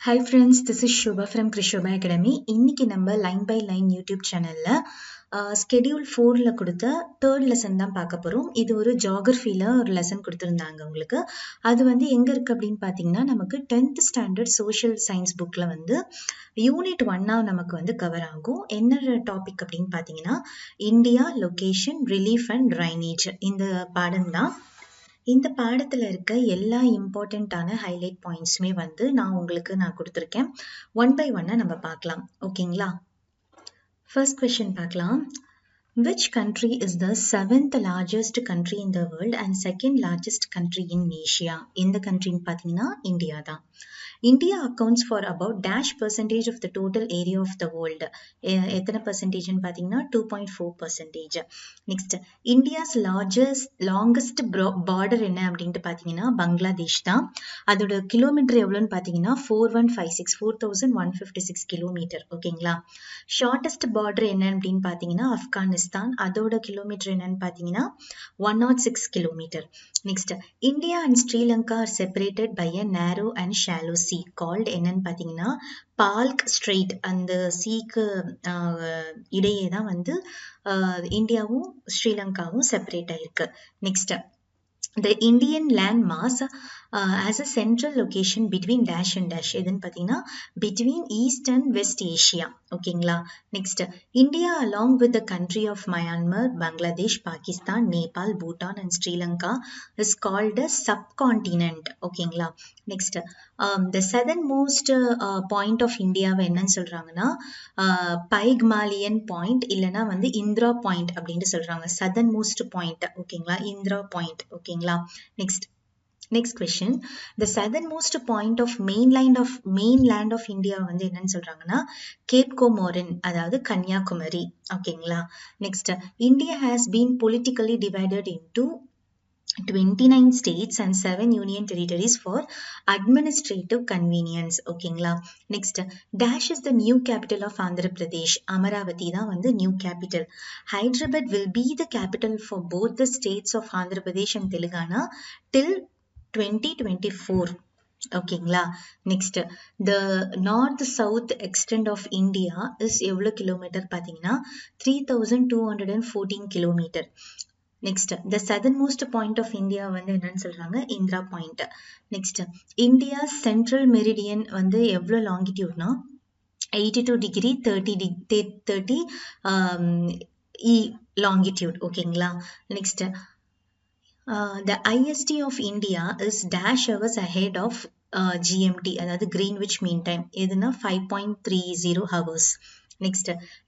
Hi friends, this is Shubha from Krishobha Academy. இன்னைக்கு நம்ம line by line YouTube சேனல்ல schedule 4ல கொடுத்த third lesson தான் பார்க்க போறோம். இது ஒரு ஜியோகிரஃபில ஒரு லெசன் கொடுத்துருந்தாங்க உங்களுக்கு. அது எங்க இருக்கு அப்படின்னு பார்த்தீங்கன்னா நமக்கு 10th ஸ்டாண்டர்ட் சோஷியல் சயின்ஸ் புக்ல யூனிட் 1 நமக்கு கவர் ஆகும். என்ன டாபிக் அப்படின்னு பார்த்தீங்கன்னா India, location, relief and drainage. இந்த பாடம் தான். இந்த பாடத்துல இருக்க எல்லா இம்பார்ட்டண்ட்டான ஹைலைட் பாயிண்ட்ஸுமே நான் கொடுத்துருக்கேன். ஒன் பை ஒன்னா நம்ம பார்க்கலாம். ஓகேங்களா? ஃபர்ஸ்ட் கொஸ்டின் பார்க்கலாம். Which country is the 7th largest country in the world and second largest country in Asia? இந்த கண்ட்ரின்னு பார்த்தீங்கன்னா இந்தியா தான். India accounts for about dash percentage of the total area of the world. எத்தனை பர்சன்டேஜ்னு பார்த்தீங்கன்னா 2.4%. Next India's longest border என்ன அப்படின்ட்டு பார்த்தீங்கன்னா பங்களாதேஷ் தான். அதோட கிலோமீட்டர் எவ்வளோன்னு பார்த்தீங்கன்னா 4156 கிலோமீட்டர். ஓகேங்களா? ஷார்டஸ்ட் பார்டர் என்ன அப்படின்னு பார்த்தீங்கன்னா ஆப்கானிஸ்தான். அதோட கிலோமீட்டர் என்னன்னு பார்த்தீங்கன்னா 106 kilometre. Next India and Sri Lanka R separated by அ நேரோ அண்ட் ஷாலோ சி கால்ட் என்னன்னு பார்த்தீங்கன்னா பால்க் ஸ்ட்ரெயிட். அந்த சீக்கு இடையே தான் இந்தியாவும் ஸ்ரீலங்காவும் செப்பரேட் ஆயிருக்கு. Next the Indian land mass as a central location between dash and dash எதுன்னு பார்த்தீங்கன்னா between East and West Asia. ஓகேங்களா? Next India along with the country of Myanmar, Bangladesh, Pakistan, Nepal, Bhutan and Sri Lanka is called a subcontinent. ஓகேங்களா? Next the southernmost point of India என்னன்னு சொல்றாங்கன்னா பைக்மாலியன் point இல்லைன்னா Indira point அப்படின்னு சொல்றாங்க. southernmost point. ஓகேங்களா? Indira point. ஓகேங்களா? Next question. The southernmost point of mainland of India என்னன்னு சொல்றாங்கன்னா கேப் கோமோரின், அதாவது கன்னியாகுமரி. ஓகேங்களா? Next India has been politically divided into 29 states and 7 union territories for administrative convenience. ஓகேங்களா? Next dash is the new capital of Andhra Pradesh. Amaravati தான் new capital. Hyderabad will be the capital for both the states of Andhra Pradesh and Telangana till 2024. ஓகேங்களா? Next the north south extent of India is எவ்வளவு kilometre பார்த்தீங்கன்னா 3214 kilometre. Next the southernmost point of India என்னன்னு சொல்றாங்க Indira point. Next India central meridian எவ்வளவு லாங்கிடியூட்னா 82 degree 30 longitude. ஓகேங்களா? Next the IST of India is dash hours ahead of GMT, அதாவது Greenwich Mean Time. எதுனா 5.30 hours. Next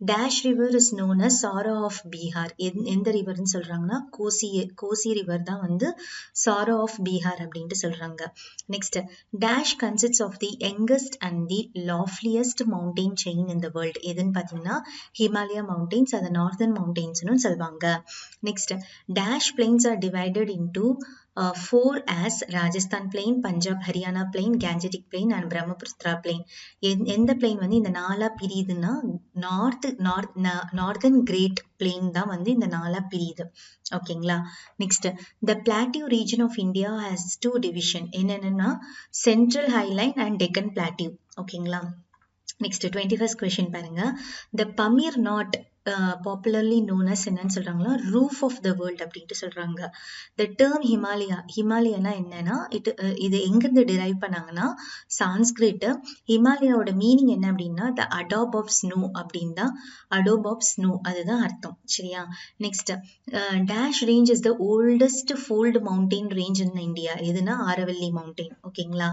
dash river is known as sorrow of Bihar. எந்த ரிவர்னு சொல்றாங்கன்னா Kosi river தான் sorrow of Bihar அப்படின்ட்டு சொல்றாங்க. Next dash consists of the youngest and the loftiest mountain chain in the world. எதுன்னு பார்த்தீங்கன்னா ஹிமாலயா மவுண்டைன்ஸ், அதை நார்தர்ன் மவுண்டைன்ஸ்னு சொல்லுவாங்க. Next dash plains are divided into 4 as Rajasthan plain, Punjab Haryana plain, Gangetic plain and Brahmaputra plain. எந்த plain இந்த நாலா பிரியுதுன்னா நார்தர்ன் கிரேட் பிளெயின் தான் இந்த நாலா பிரியுது. ஓகேங்களா? Next the plateau region of India has 2 division. என்னன்னா central highland and Deccan plateau. ஓகேங்களா? நெக்ஸ்ட் 21st கொஸ்டின் பாருங்க. the Pamir knot popularly known as என்னன்னு சொல்றாங்களா ரூஃப் ஆஃப் த வேர்ல்ட் அப்படின்ட்டு சொல்றாங்க. the term ஹிமாலயானா என்னன்னா இது எங்கிருந்து டிரைவ் பண்ணாங்கன்னா சான்ஸ்கிரிட். ஹிமாலயாவோட மீனிங் என்ன அப்படின்னா the adobe of snow அப்படின்னு தான், adobe of snow அதுதான் அர்த்தம். சரியா? Next dash range is the oldest fold mountain range in India. எதுனா ஆரவல்லி மவுண்டைன். ஓகேங்களா?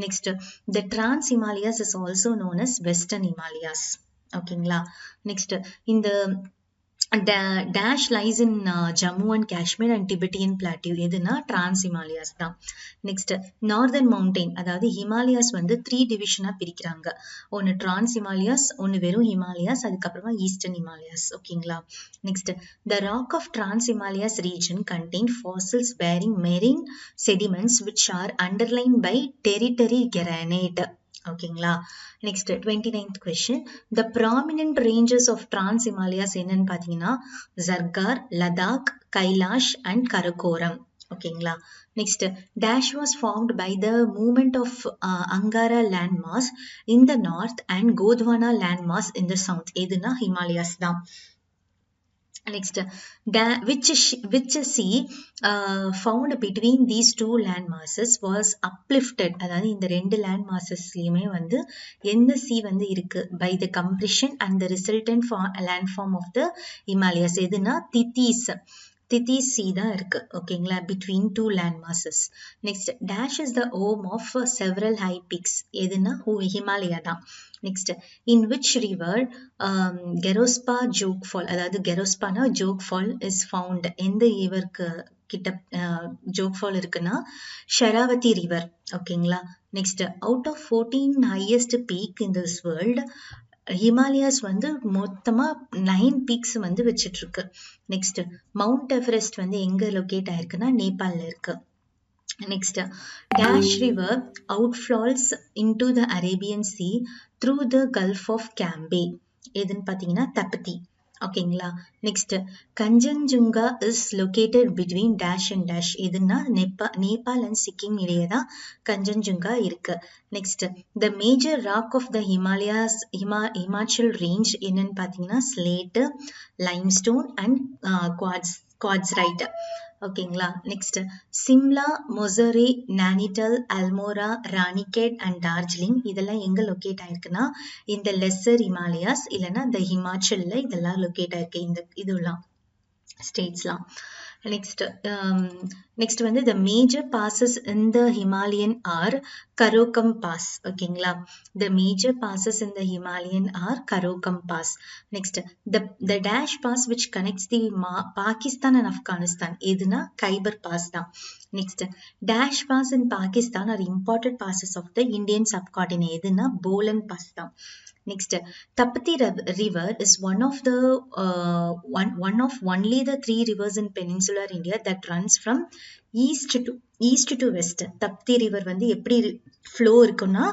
Next the trans Himalayas is also known as western Himalayas. ஓகேங்களா? நெக்ஸ்ட் இந்த dash lies in Jammu and Kashmir and Tibetan plateau. எதுனா trans Himalayas தான். Next northern mountain, அதாவது Himalayas 3 டிவிஷனா பிரிக்கிறாங்க. ஒன்னு trans Himalayas, ஒன்னு வெறும் ஹிமாலயாஸ், அதுக்கப்புறமா ஈஸ்டர்ன் ஹிமாலயாஸ். ஓகேங்களா? Next the rock of trans Himalayas region contain fossils bearing marine sediments which are underlain by tertiary granite. ஓகேங்களா? Next 29th question. The prominent ranges of trans Himalayas என்னன்னு பார்த்தீங்கன்னா Zaskar, Ladakh, Kailash and Karakoram. ஓகேங்களா. Next dash was formed by the movement of Angara land mass in the north and Gondwana land mass in the south. எதுனா ஹிமாலயாஸ் தான். Next, which sea found between these two land masses was uplifted. அதாவது இந்த ரெண்டு land massesலயுமே வந்து எந்த sea வந்து இருக்கு by the compression and the resultant landform of the Himalayas. எதுனா Tethys Sea தான் இருக்கு. ஓகேங்களா, between two land masses. Next, dash is the home of several high peaks. எதுனா ஹிமாலயா தான். Next, in which river Gerospa Joke Fall, அதாவது Gersoppa Jog fall is found. எந்த ரிவருக்கு கிட்ட ஜோக் ஃபால் இருக்குன்னா ஷராவதி ரிவர். ஓகேங்களா. Next, out of 14 highest peak in this world, Himalayas வந்து மொத்தமா 9 பீக்ஸ் வந்து வச்சிட்டு இருக்கு. நெக்ஸ்ட், மவுண்ட் எவரெஸ்ட் வந்து எங்க லொகேட் ஆயிருக்குன்னா நேபாள்ல இருக்கு. Next, Dash River outflows into the Arabian Sea through the Gulf of Cambay. எதுன்னு பார்த்தீங்கன்னா தப்பத்தி. ஓகேங்களா. Next, Kanchenjunga is located between dash and dash. எதுன்னா நேபாள் அண்ட் சிக்கிம் இடையே தான் கஞ்சன்ஜுங்கா இருக்கு. Next, the major rock of the Himalayas Himachal range என்னன்னு பார்த்தீங்கன்னா ஸ்லேட்டு, லைம்ஸ்டோன் அண்ட் குவாட்ஸ்ரைட். ஓகேங்களா. நெக்ஸ்ட், சிம்லா, மொசரே, நானிட்டல், அல்மோரா, ராணிகேட் அண்ட் டார்ஜிலிங் இதெல்லாம் எங்க லொகேட் ஆயிருக்குன்னா இந்த லெஸ்ஸர் ஹிமாலயாஸ் இல்லைன்னா இந்த ஹிமாச்சல்ல இதெல்லாம் லொகேட் ஆயிருக்கு, இந்த இதெல்லாம் ஸ்டேட்ஸ்லாம். நெக்ஸ்ட் வந்து the major passes in the Himalayan are Karakoram Pass. ஓகேங்களா. The major passes in the Himalayan are Karakoram Pass. Next, the Dash Pass which connects the Pakistan and Afghanistan. எதுனா Khyber pass தான். Next, Dash Pass in Pakistan are imported passes of the Indian subcontinent. எதுனா pollen pass தான். Next, Tapati River is one of only the 3 rivers in peninsular India that runs from east to west. Tapati River வந்து எப்படி flow இருக்குன்னா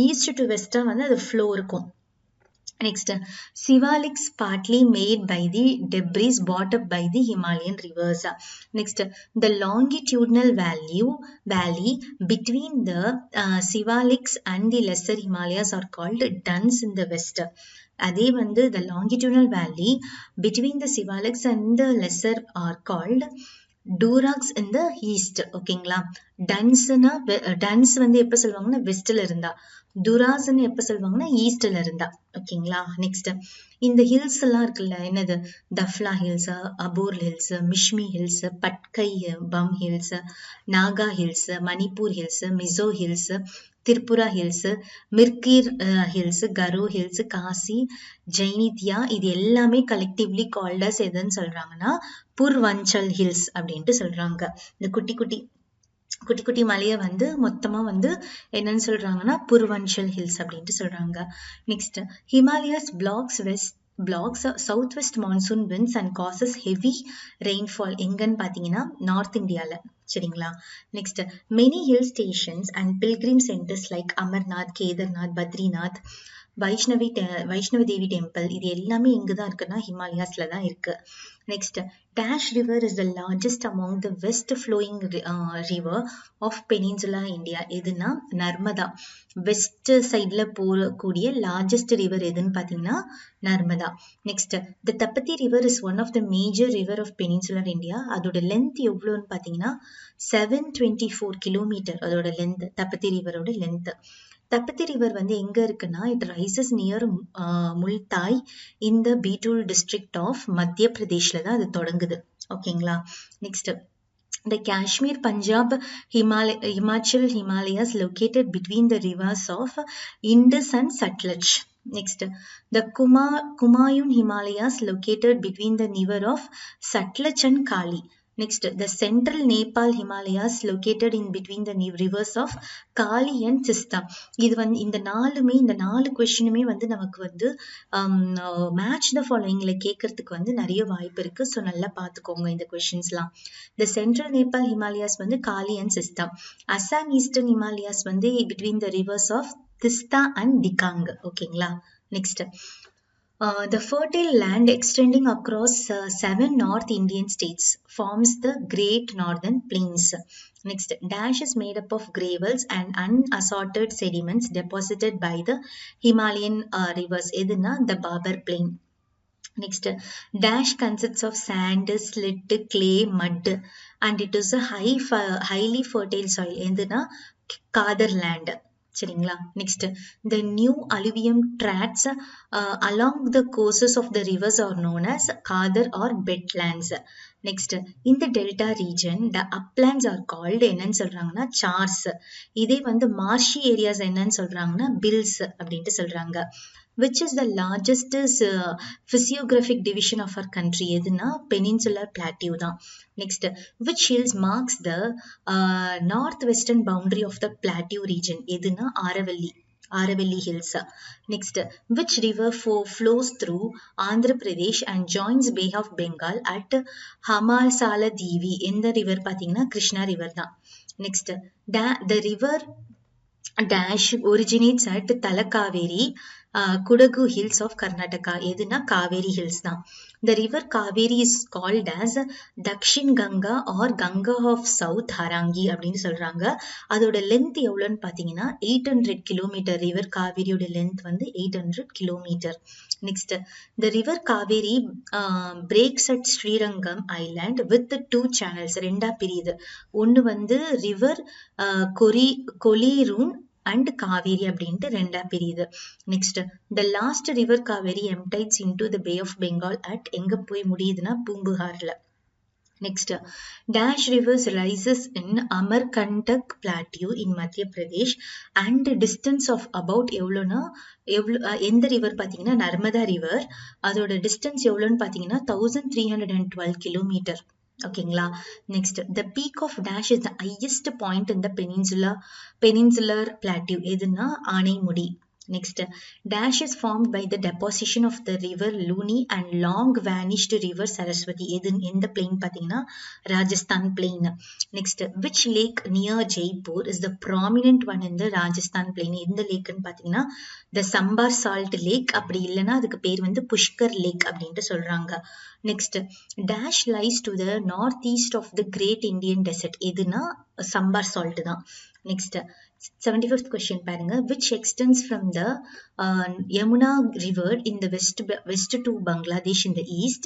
east to west வந்து அது flow இருக்கும். Next, Sivaliks partly made by the debris brought up by the Himalayan rivers. Next, the longitudinal valley between the Sivaliks and the lesser Himalayas are called duns in the west. அதே வந்து the longitudinal valley between the Sivaliks and the lesser are called டூராக்ஸ் in the east. ஓகேங்களா. Tons வந்து எப்ப சொல்லுவாங்கன்னா வெஸ்ட்ல இருந்தா, துராஸ்ன்னு எப்ப சொல்லுவாங்கன்னா ஈஸ்ட்ல இருந்தா. ஓகேங்களா. நெக்ஸ்ட், இந்த ஹில்ஸ் எல்லாம் இருக்குல்ல, என்னது Dafla hills, Abor hills, Mishmi hills, Patkai Bum hills, Naga hills, Manipur hills, Mizo hills, Tripura hills, Mikir hills, Garo hills, Khasi, Jaintia இது எல்லாமே கலெக்டிவ்லி கால்டஸ் எதுன்னு சொல்றாங்கன்னா புர்வஞ்சல் ஹில்ஸ் அப்படின்ட்டு சொல்றாங்க. இந்த குட்டி குட்டி மலையை வந்து மொத்தமா வந்து என்னன்னு சொல்றாங்கன்னா புர்வஞ்சல் ஹில்ஸ் அப்படின்ட்டு சொல்றாங்க. Next, Himalayas blocks southwest monsoon winds and causes heavy rainfall. எங்கன்னு பாத்தீங்கன்னா நார்த் இந்தியால. சரிங்களா. Next, many hill stations and pilgrim centers like Amarnath, Kedarnath, Badrinath, Vaishnavi Devi temple இது எல்லாமே எங்கதான் இருக்குன்னா ஹிமாலயாஸ்ல தான் இருக்கு. Next, Dash River is the largest among the west flowing river of Peninsula India. எதுனா நர்மதா. வெஸ்ட் சைட்ல போகக்கூடிய லார்ஜஸ்ட் ரிவர் எதுன்னு பாத்தீங்கன்னா Narmada. Next, the Tapati River is one of the major river of Peninsular India. அதோட லென்த் எவ்வளோன்னு பாத்தீங்கன்னா 724 kilometre அதோட length, Tapti ரிவரோட லென்த். தப்பத்தி ரிவர் வந்து எங்க இருக்குன்னா it rises near Multai in the Betul district of மத்திய பிரதேஷ்ல தான் அது தொடங்குது. ஓகேங்களா. Next, the Kashmir, Punjab, Himachal Himalayas located between the rivers of Indus and Satluj. Next, the Kumaun Himalayas located between the river of Satluj and Kali. Next, the central Nepal Himalayas located in between the rivers of Kali and Tista. இது வந்து இந்த நாலு கொஸ்டினுமே வந்து நமக்கு வந்து match the ஃபாலோயிங்ல கேட்கறதுக்கு வந்து நிறைய வாய்ப்பு இருக்கு. ஸோ நல்லா பார்த்துக்கோங்க இந்த கொஸ்டின்ஸ்லாம். த சென்ட்ரல் நேபாள் ஹிமாலயாஸ் வந்து காலி அண்ட் சிஸ்தா. அசாம் ஈஸ்டர்ன் ஹிமாலயாஸ் வந்து between the rivers of Tista and டிகாங். ஓகேங்களா. Next, The fertile land extending across 7 North Indian states forms the Great Northern Plains. Next, dash is made up of gravels and unassorted sediments deposited by the Himalayan rivers. எதுனா the Babar Plain. Next, dash consists of sand, slit, clay, mud, and it is a highly fertile soil. எதுனா Kadar land. சரிங்களா. Next the new alluvium tracts along the courses of the rivers are known as Kadar or bedlands. Next in the delta region the uplands are called என்னன்னு சொல்றாங்கன்னா chars. இதே வந்து marshy areas என்னன்னு சொல்றாங்கன்னா bills அப்படின்ட்டு சொல்றாங்க. Which is the largest physiographic division of our country? எதுனா peninsular plateau தான். Next, which hills marks the northwestern boundary of the plateau region? எதுனா Aravalli Hills. Next, which river flows through Andhra Pradesh and joins Bay of Bengal at Hamasala Devi? எந்த river பார்த்தீங்கன்னா Krishna river தான். Next, the river dash originates at Talakaveri, Kudagu Hills of Karnataka. எதுனா Kaveri Hills தான். The river Kaveri is called as Dakshin Ganga or Ganga of South Harangi அப்படின்னு சொல்றாங்க. அதோட length எவ்வளோன்னு பார்த்தீங்கன்னா 800 கிலோமீட்டர். ரிவர் காவேரியோட லென்த் வந்து 800 kilometre. Next, the river Kaveri breaks at Srirangam Island with 2 channels. ரெண்டா பிரியுது. ஒன்று வந்து ரிவர் கொலிரூன் and Kaveri அப்படின்ட்டு ரெண்டா பிரியுது. Next, the last river Kaveri empties into the Bay of Bengal at எங்க போய் முடியுதுன்னா பூம்புகார்ல. Next, dash rivers rises in Amarkantak Plateau in Madhya Pradesh and distance of about எவ்வளோனா எந்த ரிவர் பார்த்தீங்கன்னா நர்மதா ரிவர். அதோட டிஸ்டன்ஸ் எவ்வளோன்னு பார்த்தீங்கன்னா 1312 கிலோமீட்டர். ஓகேங்களா. Next, the peak of dash is the highest point in the peninsular plateau. எதுனா Anamudi. Next, dash is formed by the deposition of the river Luni and long vanished river Saraswati. எந்த plain பார்த்தீங்கன்னா Rajasthan plain. Next, which lake near Jaipur is the prominent one in the Rajasthan plain? எந்த லேக்னு பார்த்தீங்கன்னா the Sambar Salt Lake. அப்படி இல்லைன்னா அதுக்கு பேர் வந்து புஷ்கர் லேக் அப்படின்ட்டு சொல்றாங்க. Next, dash lies to the northeast of the Great Indian Desert. எதுனா Sambar Salt தான். Next, 75th question பாருங்க. Which extends from the Yamuna river in the west to Bangladesh in the east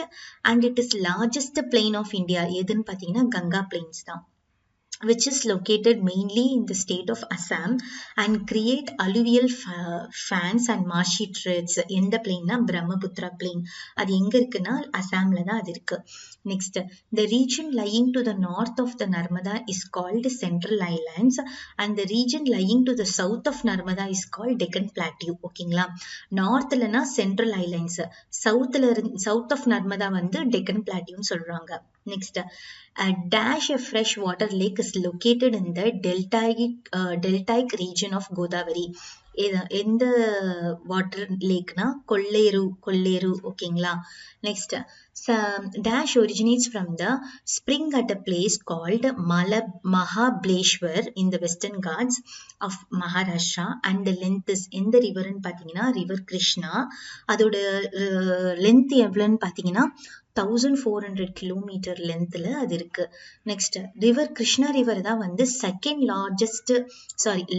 and it is largest plain of India. எதுன்னு பார்த்தீங்கன்னா Ganga plains தான். Which is located mainly in the state of Assam and create alluvial fans and marshy trails. எந்த பிளேன்னா Brahmaputra plain. அது எங்க இருக்குன்னா அசாம்ல தான் அது இருக்கு. Next, the region lying to the north of the Narmada is called Central Highlands and the region lying to the south of Narmada is called Deccan Plateau. ஓகேங்களா. நார்த்லனா Central Highlands, south of Narmada வந்து Deccan Plateau சொல்றாங்க. Next, a dash of fresh water lake is located in the deltaic region of Godavari. எந்த water லேக்னா கொல்லேரு. ஓகேங்களா. Next, dash originates from the spring at a place called Mahabaleshwar in the Western Ghats of Maharashtra and the length is எந்த ரிவர்னு பார்த்தீங்கன்னா river Krishna. அதோட length எவ்வளோன்னு பார்த்தீங்கன்னா 1400 kilometre லென்த்ல அது இருக்கு. Next, river Krishna river தான் வந்து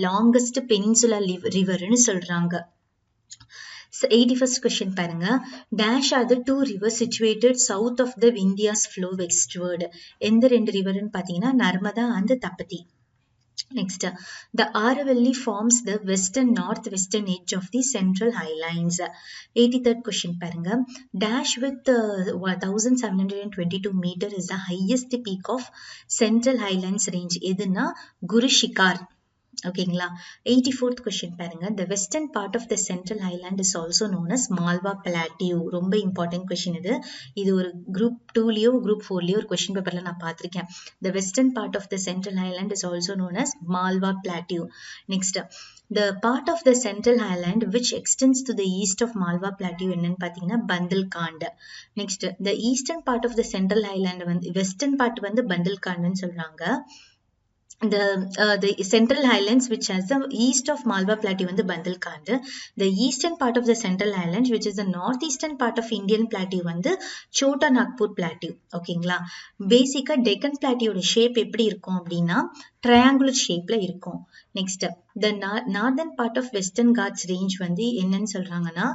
லாங்கஸ்ட் பெனின்சுலா ரிவர்னு சொல்றாங்க. 81st question பாருங்க. dash are the 2 rivers situated south of the Vindhyas flow westward. எந்த 2 ரிவர்னு பார்த்தீங்கன்னா Narmada and தப்பதி. Next, the Aravalli forms the northwestern edge of the Central Highlands. 83rd question பாருங்க. dash with 1722 meter is the highest peak of Central Highlands range. எதுனா குரு ஷிகார். ஓகேங்களா. 84th question பாருங்க. the western part of the Central Highland is also known as Malwa Plateau. ரொம்ப important question இது. இது ஒரு group 2லயோ group 4லயோ ஒரு question பேப்பர்ல நான் பார்த்திருக்கேன். the western part of the Central Highland is also known as Malwa Plateau. Next, the part of the Central Highland which extends to the east of Malwa Plateau என்னன்னு பார்த்தீங்கன்னா Bundelkhand. Next, the eastern part of the Central Highland வந்து western part வந்து பந்தல்காண்ட்னு சொல்றாங்க. the Central Highlands, which has the east of Malwa Plateau வந்து Bandhalkhand. The eastern part of the Central Highlands, which is the northeastern part of Indian Plateau வந்து Chota Nagpur Plateau. ஓகேங்களா? பேசிக்கா Deccan பிளாட்டியோட shape எப்படி இருக்கும் அப்படின்னா triangular ஷேப்ல இருக்கும். Next the northern part of Western Ghats range வந்து என்னன்னு சொல்றாங்கன்னா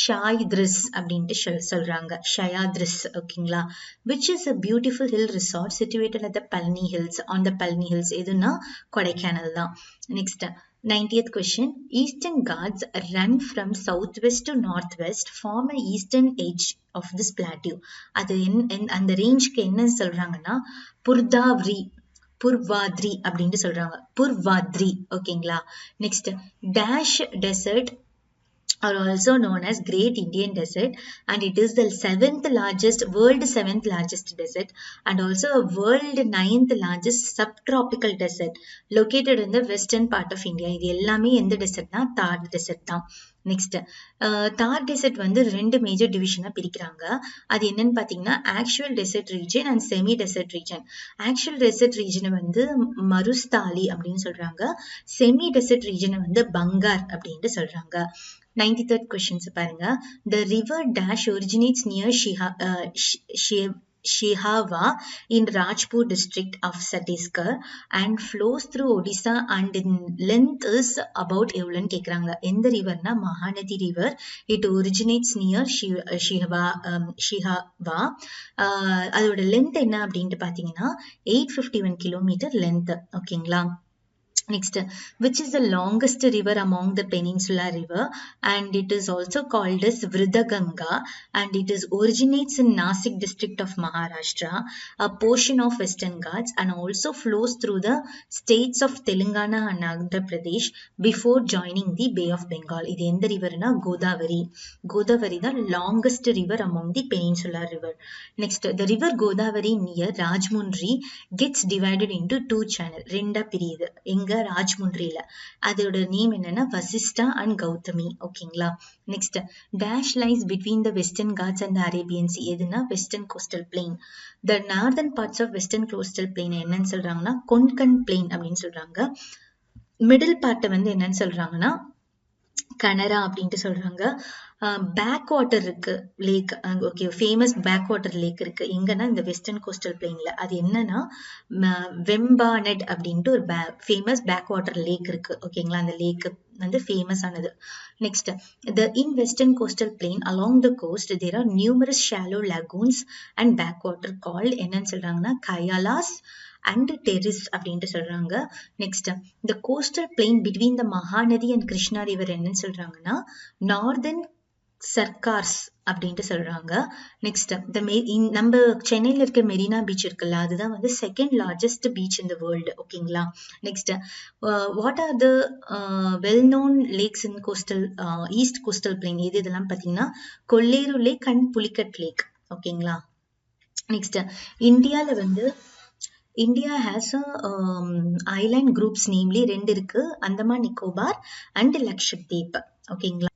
ஷாய்த்ரிஸ் அப்படின்ட்டு சொல்றாங்க. ஷயாத்ரிஸ். ஓகேங்களா? which is a beautiful hill resort situated at the Palni Hills, on the Palni Hills. எதுனா கொடைக்கானல் தான். Next 90th question. Eastern Ghats run from southwest to northwest, form a eastern edge of this plateau. அது அந்த ரேஞ்ச்க்கு என்ன சொல்றாங்கன்னா புர்வாத்ரி அப்படின்ட்டு சொல்றாங்க. புர்வாத்ரி. ஓகேங்களா? Next dash desert are also known as Great Indian Desert, and it is the world 7th largest desert, and also a world 9th largest subtropical desert located in the western part of India. இது எல்லாமே எந்த டெசர்ட்னா தார் dessert தான். Next தார் dessert வந்து ரெண்டு major டிவிஷனா பிரிக்கிறாங்க. அது என்னன்னு பாத்தீங்கன்னா actual desert region and semi desert region. Actual desert ரீஜனை வந்து மருஸ்தாலி அப்படின்னு சொல்றாங்க. செமி டெசர்ட் ரீஜனை வந்து பங்கார் அப்படின்ட்டு சொல்றாங்க. 93rd questions பாருங்க. The river dash originates near Shihava in Rajpur district of Chhattisgarh and flows through Odisha and in length is about எவ்வளோன்னு கேக்குறாங்க. எந்த ரிவர்னா Mahanadi river. It originates near Shihava. அதோட லென்த் என்ன அப்படின்ட்டு பாத்தீங்கன்னா 851 கிலோமீட்டர் லென்த். ஓகேங்களா? Next, which is the longest river among the Peninsula River, and it is also called as Vridaganga, and it originates in Nasik district of Maharashtra, a portion of Western Ghats, and also flows through the states of Telangana and Andhra Pradesh before joining the Bay of Bengal. இது எந்த ரிவர்னா கோதாவரி. கோதாவரி தான் longest river among the Peninsula River. Next, the river Godavari near Rajmundry gets divided into two channels. ரெண்டா பிரியுது. எங்க ராஜ்முண்ட்ரியில. அதோட name என்னன்னா Vasishta and Gautami. ஓகேங்களா? Next dash lies between the Western Ghats and Arabian Sea. எதுனா western coastal plain. The northern parts of western coastal plain என்னன்னு சொல்றாங்கன்னா Konkan plain அப்படின்னு சொல்றாங்க. மிடில் பார்ட்டை வந்து என்னன்னு சொல்றாங்கன்னா கனரா அப்படின்ட்டு சொல்றாங்க. பேக் வாட்டர் இருக்கு lake. Okay, famous back water lake இருக்கு எங்கன்னா இந்த வெஸ்டர்ன் கோஸ்டல் பிளெயின்ல. அது என்னன்னா வெம்பானட் அப்படின்ட்டு ஒரு ஃபேமஸ் பேக் வாட்டர் லேக் இருக்கு. ஓகேங்களா? அந்த லேக் வந்து ஃபேமஸ் ஆனது. Next in western coastal plain along the coast there are numerous shallow lagoons and backwater called என்னன்னு சொல்றாங்கன்னா கயாலாஸ் அண்ட் டெரிஸ் அப்படின்ட்டு சொல்றாங்க. Next the coastal plain between the Mahanadi and Krishna river என்னன்னு சொல்றாங்கன்னா நார்தர்ன் சர்க்கார்ஸ் அப்படின்ட்டு சொல்றாங்க. நெக்ஸ்ட் நம்ம சென்னையில இருக்க மெரினா பீச் இருக்குல்ல, அதுதான் வந்து second largest beach in the world. ஓகேங்களா? Next what are the well known lakes in coastal east coastal plain. இதெல்லாம் பாத்தீங்கன்னா Kolleru lake and Pulicat lake. ஓகேங்களா? நெக்ஸ்ட் இந்தியால வந்து India has island groups, namely ரெண்டு இருக்கு, அந்தமான் நிக்கோபார் அண்ட் லக்ஷத்வீப். ஓகேங்களா?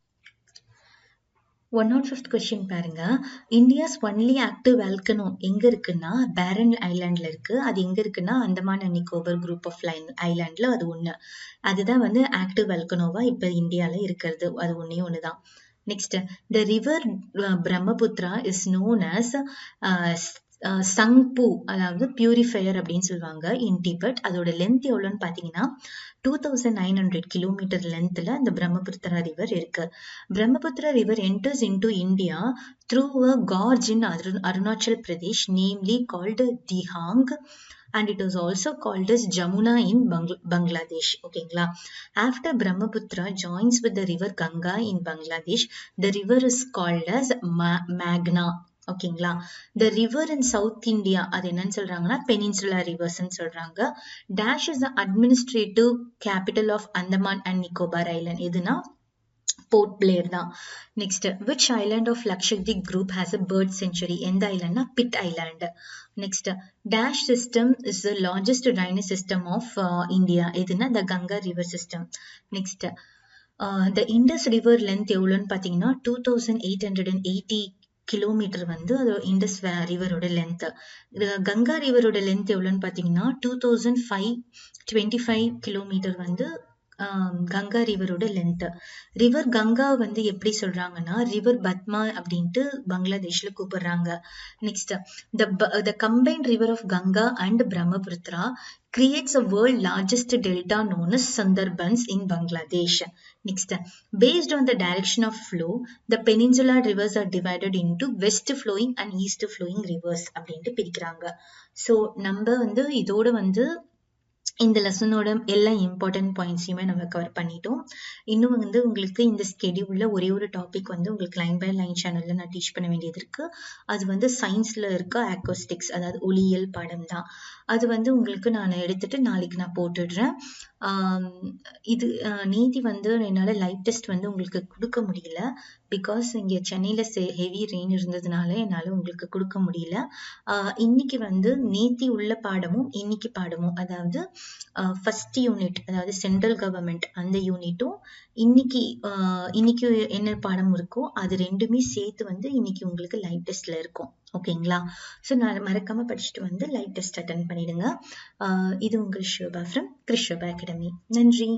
105th question பாருங்க. இந்தியாஸ் ஒன்லி ஆக்டிவ் வால்கனோ எங்க இருக்குன்னா பேரன் ஐலாண்ட்ல இருக்கு. அது எங்க இருக்குன்னா Andaman and Nicobar group of ஐலாண்ட்ல அது ஒண்ணு. அதுதான் வந்து ஆக்டிவ் வால்கனோவா இப்ப இந்தியால இருக்கிறது. அது ஒண்ணுதான். Next the river Brahmaputra is known as Tsangpo, அதாவது பியூரிஃபையர் அப்படின்னு சொல்லுவாங்க இன் டிபெட். அதோட லென்த் எவ்வளோன்னு பாத்தீங்கன்னா 2900 கிலோமீட்டர் லென்த்ல இந்த பிரம்மபுத்திரா ரிவர் இருக்கு. Brahmaputra river enters into India through a gorge in Arunachal Pradesh, namely called Dihang, and it is also called as Jamuna in Bangladesh. ஓகேங்களா? After Brahmaputra joins with the river Ganga in Bangladesh, the river is called as Magna. ஓகேங்களா? the river in South India அது என்னன்னு சொல்றாங்கன்னா peninsula ரிவர்ஸ்ன்னு சொல்றாங்க. Dash is the administrative capital of Andaman and Nicobar island. எதுனா Port Blair தான். Next which island of Lakshadweep group has a bird sanctuary. எந்த ஐலாண்ட்னா Pitti island. Next dash system is the largest drainage system of India. எதுனா the Ganga river system. Next the Indus river length எவ்வளோன்னு பாத்தீங்கன்னா 2880 kilometre வந்து அது Indus ரிவரோட length. Ganga ரிவரோட length எவ்வளோன்னு பார்த்தீங்கன்னா 2525 கிலோமீட்டர் வந்து கங்கா ரிவரோட லென்த். ரிவர் கங்கா வந்து எப்படி சொல்றாங்கன்னா ரிவர் பத்மா அப்படின்ட்டு பங்களாதேஷ்ல கூப்பிடுறாங்க. Next, the combined river of Ganga and Brahmaputra creates a world largest delta known as Sundarbans in Bangladesh. Next, based on the direction of flow, the peninsular rivers are divided into west flowing and east flowing rivers அப்படின்ட்டு பிரிக்கிறாங்க. So நம்ம வந்து இதோட வந்து இந்த லெசனோட எல்லா important பாயிண்ட்ஸையுமே நம்ம cover பண்ணிட்டோம். இன்னும் வந்து உங்களுக்கு இந்த ஸ்கெடியூல்ல ஒரே ஒரு டாபிக் வந்து உங்களுக்கு லைன் பை லைன் சேனல்ல நான் டீச் பண்ண வேண்டியது இருக்கு. அது வந்து சயின்ஸ்ல இருக்க அக்கோஸ்டிக்ஸ், அதாவது ஒளியியல் பாடம் தான். அது வந்து உங்களுக்கு நான் எடுத்துட்டு நாளைக்கு நான் போட்டுடுறேன். இது நீதி வந்து என்னால் லைவ் டெஸ்ட் வந்து உங்களுக்கு கொடுக்க முடியல. பிகாஸ் இங்கே சென்னையில் ஹெவி ரெயின் இருந்ததுனால என்னால் உங்களுக்கு கொடுக்க முடியல. இன்னைக்கு வந்து நேத்தி உள்ள பாடமும் இன்னைக்கு பாடமும், அதாவது ஃபர்ஸ்ட் யூனிட், அதாவது சென்ட்ரல் கவர்மெண்ட் அந்த யூனிட்டும் இன்னைக்கு என்ன பாடம் இருக்கோ அது ரெண்டுமே சேர்த்து வந்து இன்னைக்கு உங்களுக்கு லைவ் டெஸ்ட்ல இருக்கும். ஓகேங்களா? ஸோ நான் மறக்காம படிச்சுட்டு வந்து லைவ் டெஸ்ட் அட்டன் பண்ணிடுங்க. இது உங்கள் Shobha from Chris Shobha academy. நன்றி.